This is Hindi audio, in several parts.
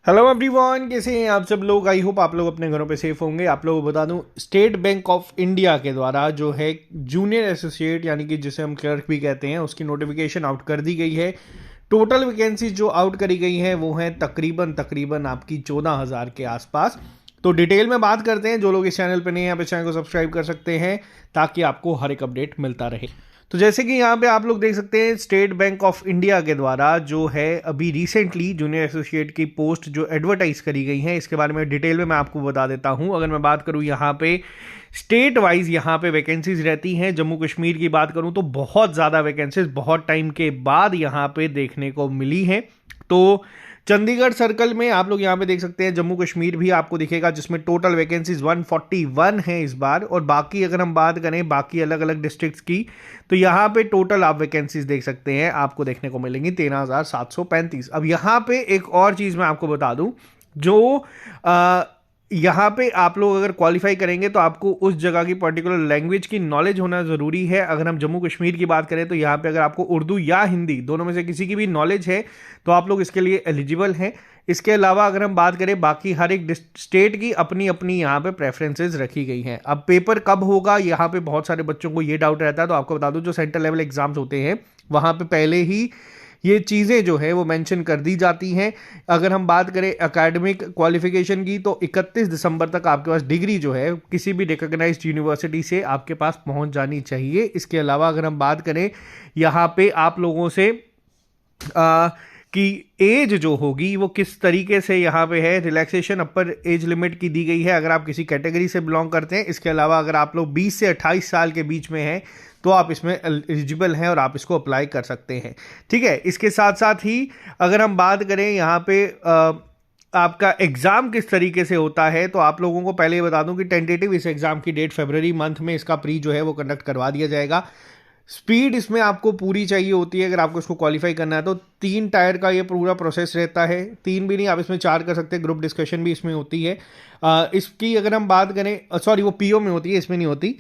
हेलो एवरीवन, कैसे हैं आप सब लोग। आई होप आप लोग अपने घरों पे सेफ होंगे। आप लोगों को बता दूं, स्टेट बैंक ऑफ इंडिया के द्वारा जो है जूनियर एसोसिएट यानी कि जिसे हम क्लर्क भी कहते हैं, उसकी नोटिफिकेशन आउट कर दी गई है। टोटल वैकेंसी जो आउट करी गई है वो है तकरीबन तकरीबन आपकी 14,000 के आसपास। तो डिटेल में बात करते हैं। जो लोग इस चैनल पर नहीं है, यहाँ पे चैनल को सब्सक्राइब कर सकते हैं ताकि आपको हर एक अपडेट मिलता रहे। तो जैसे कि यहाँ पे आप लोग देख सकते हैं, स्टेट बैंक ऑफ इंडिया के द्वारा जो है अभी रिसेंटली जूनियर एसोसिएट की पोस्ट जो एडवर्टाइज करी गई है, इसके बारे में डिटेल में मैं आपको बता देता हूँ। अगर मैं बात करूँ यहाँ पे स्टेट वाइज यहाँ पे वैकेंसीज रहती हैं। जम्मू कश्मीर की बात करूँ तो बहुत ज़्यादा वैकेंसीज बहुत टाइम के बाद यहाँ पे देखने को मिली हैं। तो चंडीगढ़ सर्कल में आप लोग यहाँ पे देख सकते हैं, जम्मू कश्मीर भी आपको दिखेगा जिसमें टोटल वैकेंसीज 141 है इस बार। और बाकी अगर हम बात करें बाकी अलग अलग डिस्ट्रिक्ट्स की, तो यहाँ पे टोटल आप वैकेंसीज देख सकते हैं, आपको देखने को मिलेंगी 13,735। अब यहाँ पे एक और चीज़ मैं आपको बता दूं, जो यहाँ पे आप लोग अगर क्वालिफाई करेंगे तो आपको उस जगह की पर्टिकुलर लैंग्वेज की नॉलेज होना ज़रूरी है। अगर हम जम्मू कश्मीर की बात करें तो यहाँ पे अगर आपको उर्दू या हिंदी दोनों में से किसी की भी नॉलेज है तो आप लोग इसके लिए एलिजिबल हैं। इसके अलावा अगर हम बात करें बाकी हर एक स्टेट की अपनी अपनी यहाँ पे प्रेफरेंसेस रखी गई हैं। अब पेपर कब होगा, यहाँ पे बहुत सारे बच्चों को ये डाउट रहता है, तो आपको बता दूं जो सेंट्रल लेवल एग्जाम्स होते हैं वहाँ पे पहले ही ये चीज़ें जो है वो मेंशन कर दी जाती हैं। अगर हम बात करें एकेडमिक क्वालिफिकेशन की, तो 31 दिसंबर तक आपके पास डिग्री जो है किसी भी रिकॉग्नाइज्ड यूनिवर्सिटी से आपके पास पहुंच जानी चाहिए। इसके अलावा अगर हम बात करें यहाँ पे आप लोगों से कि एज जो होगी वो किस तरीके से यहाँ पे है, रिलैक्सेशन अपर एज लिमिट की दी गई है अगर आप किसी कैटेगरी से बिलोंग करते हैं। इसके अलावा अगर आप लोग 20 से 28 साल के बीच में हैं तो आप इसमें एलिजिबल हैं और आप इसको अप्लाई कर सकते हैं। ठीक है, इसके साथ साथ ही अगर हम बात करें यहाँ पे आपका एग्ज़ाम किस तरीके से होता है, तो आप लोगों को पहले बता दूं कि टेंटेटिव इस एग्ज़ाम की डेट फरवरी मंथ में इसका प्री जो है वो कंडक्ट करवा दिया जाएगा। स्पीड इसमें आपको पूरी चाहिए होती है अगर आपको इसको क्वालिफाई करना है तो। 3 टायर का ये पूरा प्रोसेस रहता है, 3 भी नहीं आप इसमें 4 कर सकते हैं। ग्रुप डिस्कशन भी इसमें होती है। इसकी अगर हम बात करें, सॉरी वो पीओ में होती है, इसमें नहीं होती।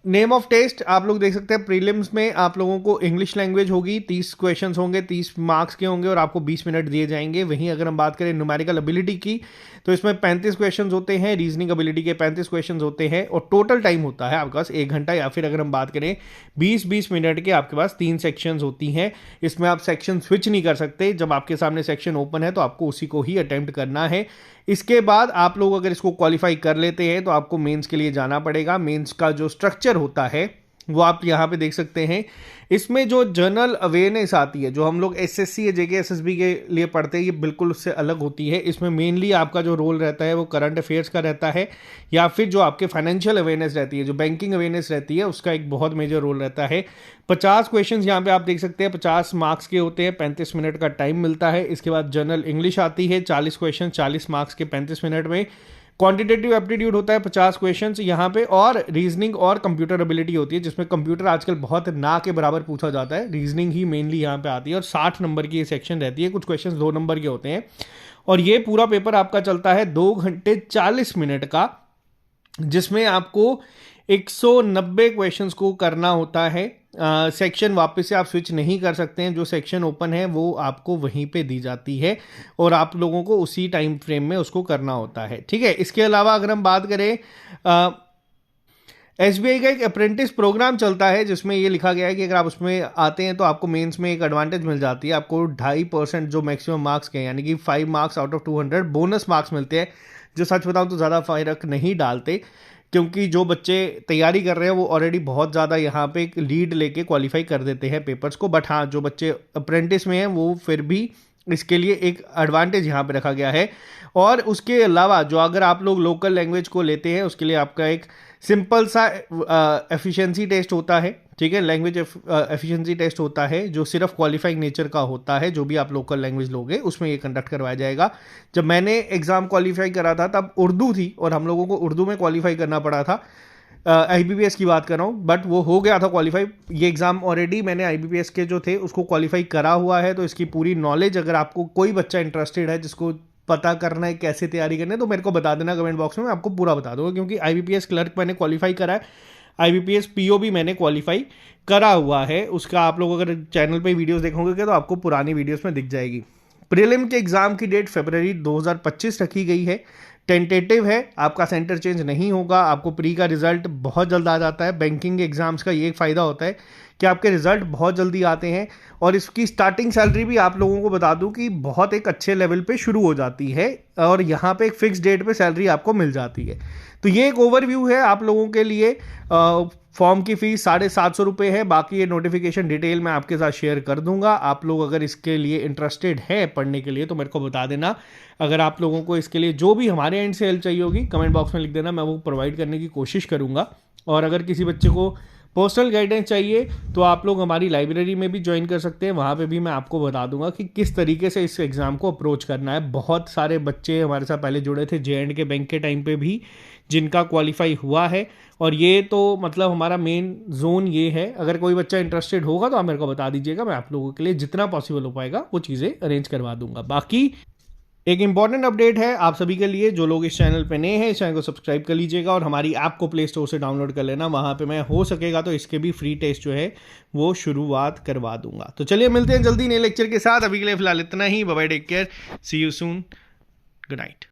नेम ऑफ टेस्ट आप लोग देख सकते हैं, प्रीलिम्स में आप लोगों को इंग्लिश लैंग्वेज होगी, 30 क्वेश्चंस होंगे, 30 मार्क्स के होंगे और आपको 20 मिनट दिए जाएंगे। वहीं अगर हम बात करें न्यूमेरिकल एबिलिटी की, तो इसमें 35 क्वेश्चंस होते हैं, रीजनिंग एबिलिटी के 35 क्वेश्चंस होते हैं और टोटल टाइम होता है आपके पास 1 घंटा। या फिर अगर हम बात करें 20-20 मिनट के आपके पास 3 सेक्शंस होती हैं। इसमें आप सेक्शन स्विच नहीं कर सकते, जब आपके सामने सेक्शन ओपन है तो आपको उसी को ही अटेम्प्ट करना है। इसके बाद आप लोग अगर इसको क्वालिफाई कर लेते हैं तो आपको मेंस के लिए जाना पड़ेगा। मेंस का जो स्ट्रक्चर होता है वो आप यहाँ पे देख सकते हैं। इसमें जो जनरल अवेयरनेस आती है, जो हम लोग एसएससी या जेके एसएसबी के लिए पढ़ते हैं, ये बिल्कुल उससे अलग होती है। इसमें मेनली आपका जो रोल रहता है वो करंट अफेयर्स का रहता है, या फिर जो आपके फाइनेंशियल अवेयरनेस रहती है, जो बैंकिंग अवेयरनेस रहती है, उसका एक बहुत मेजर रोल रहता है। 50 क्वेश्चन यहाँ पे आप देख सकते हैं, 50 मार्क्स के होते हैं, 35 मिनट का टाइम मिलता है। इसके बाद जनरल इंग्लिश आती है, 40 क्वेश्चन 40 मार्क्स के 35 मिनट में। क्वांटिटेटिव एप्टीट्यूड होता है 50 क्वेश्चंस यहाँ पे, और रीजनिंग और कंप्यूटर एबिलिटी होती है, जिसमें कंप्यूटर आजकल बहुत ना के बराबर पूछा जाता है। रीजनिंग ही मेनली यहाँ पे आती है और 60 नंबर की ये सेक्शन रहती है। कुछ क्वेश्चंस 2 नंबर के होते हैं और ये पूरा पेपर आपका चलता है 2 घंटे 40 मिनट का, जिसमें आपको 190 क्वेश्चंस को करना होता है। सेक्शन वापस से आप स्विच नहीं कर सकते हैं, जो सेक्शन ओपन है वो आपको वहीं पे दी जाती है और आप लोगों को उसी टाइम फ्रेम में उसको करना होता है। ठीक है, इसके अलावा अगर हम बात करें, एसबीआई का एक अप्रेंटिस प्रोग्राम चलता है जिसमें ये लिखा गया है कि अगर आप उसमें आते हैं तो आपको मेंस में एक एडवांटेज मिल जाती है। आपको 2.5% जो मैक्सिमम मार्क्स के, यानी कि 5 marks out of 200 bonus marks मिलते हैं, जो सच बताऊं तो ज़्यादा फर्क नहीं डालते, क्योंकि जो बच्चे तैयारी कर रहे हैं वो ऑलरेडी बहुत ज़्यादा यहाँ पे एक लीड लेके क्वालिफाई कर देते हैं पेपर्स को। बट हाँ, जो बच्चे अप्रेंटिस में हैं वो फिर भी इसके लिए एक एडवांटेज यहाँ पे रखा गया है। और उसके अलावा जो अगर आप लोग लोकल लैंग्वेज को लेते हैं उसके लिए आपका एक सिंपल सा एफिशिएंसी टेस्ट होता है। ठीक है, लैंग्वेज एफिशिएंसी टेस्ट होता है जो सिर्फ क्वालिफाइंग नेचर का होता है। जो भी आप लोकल लैंग्वेज लोगे उसमें ये कंडक्ट करवाया जाएगा। जब मैंने एग्जाम क्वालिफाई करा था तब उर्दू थी और हम लोगों को उर्दू में क्वालिफाई करना पड़ा था। आईबीपीएस की बात कर रहा हूँ, बट वो हो गया था क्वालिफाई। ये एग्जाम ऑलरेडी मैंने आईबीपीएस के जो थे उसको क्वालिफाई करा हुआ है, तो इसकी पूरी नॉलेज अगर आपको कोई बच्चा इंटरेस्टेड है जिसको पता करना है कैसे तैयारी करनी है, तो मेरे को बता देना कमेंट बॉक्स में, मैं आपको पूरा बता दूंगा। क्योंकि आईबीपीएस क्लर्क मैंने क्वालिफाई करा है, आईबीपीएस पीओ भी मैंने क्वालिफाई करा हुआ है। उसका आप लोग अगर चैनल पे वीडियोस देखोगे तो आपको पुरानी वीडियोस में दिख जाएगी। प्रीलिम के एग्जाम की डेट फरवरी 2025 रखी गई है। टेंटेटिव है, आपका सेंटर चेंज नहीं होगा। आपको प्री का रिजल्ट बहुत जल्द आ जाता है। बैंकिंग एग्जाम्स का ये एक फ़ायदा होता है कि आपके रिजल्ट बहुत जल्दी आते हैं और इसकी स्टार्टिंग सैलरी भी आप लोगों को बता दूं कि बहुत एक अच्छे लेवल पे शुरू हो जाती है और यहाँ पे एक फिक्स डेट पे सैलरी आपको मिल जाती है। तो ये एक ओवरव्यू है आप लोगों के लिए। फॉर्म की फीस 750 रुपये है। बाकी ये नोटिफिकेशन डिटेल मैं आपके साथ शेयर कर दूंगा। आप लोग अगर इसके लिए इंटरेस्टेड हैं पढ़ने के लिए तो मेरे को बता देना। अगर आप लोगों को इसके लिए जो भी हमारे एंड से हेल्प चाहिए होगी कमेंट बॉक्स में लिख देना, मैं वो प्रोवाइड करने की कोशिश करूंगा। और अगर किसी बच्चे को पर्सनल गाइडेंस चाहिए तो आप लोग हमारी लाइब्रेरी में भी ज्वाइन कर सकते हैं। वहाँ पे भी मैं आपको बता दूंगा कि किस तरीके से इस एग्ज़ाम को अप्रोच करना है। बहुत सारे बच्चे हमारे साथ पहले जुड़े थे J&K बैंक के टाइम पे भी, जिनका क्वालिफाई हुआ है। और ये तो मतलब हमारा मेन जोन ये है। अगर कोई बच्चा इंटरेस्टेड होगा तो आप मेरे को बता दीजिएगा, मैं आप लोगों के लिए जितना पॉसिबल हो पाएगा वो चीज़ें अरेंज करवा दूंगा। बाकी एक इंपॉर्टेंट अपडेट है आप सभी के लिए, जो लोग इस चैनल पे नए हैं इस चैनल को सब्सक्राइब कर लीजिएगा और हमारी ऐप को प्ले स्टोर से डाउनलोड कर लेना। वहाँ पे मैं हो सकेगा तो इसके भी फ्री टेस्ट जो है वो शुरुआत करवा दूंगा। तो चलिए मिलते हैं जल्दी नए लेक्चर के साथ। अभी के लिए फिलहाल इतना ही। Bye bye, take care, see you soon, good night.